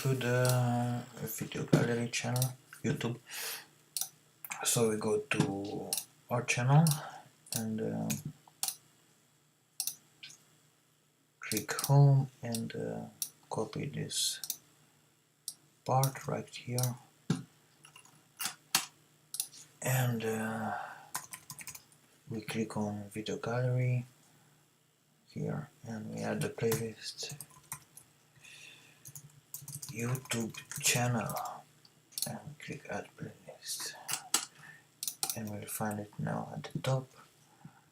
to the video gallery channel, YouTube. So we go to our channel and click home and copy this part right here, and we click on video gallery here and we add the playlist YouTube channel and click add playlist, and we'll find it now at the top.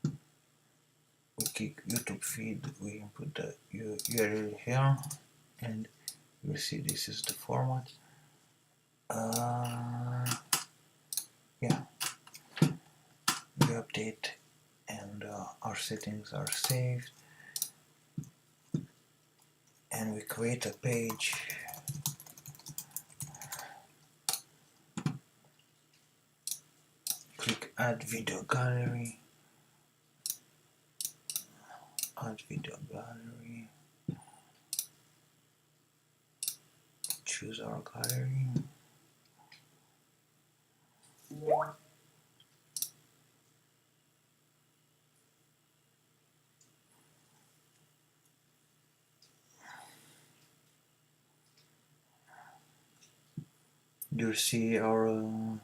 We click YouTube feed, we input the URL here, and you'll see this is the format. Yeah, we update and our settings are saved, and we create a page. Click add video gallery, add video gallery, choose our gallery. You see our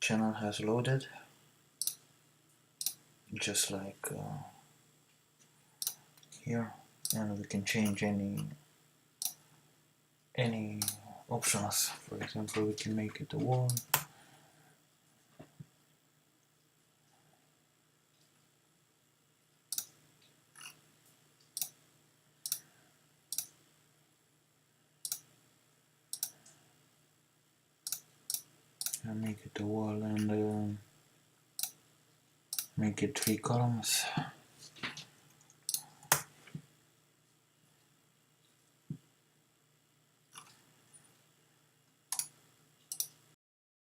channel has loaded, just like here, and we can change any options. For example, we can make it a wall, and make it a wall, and make it 3 columns.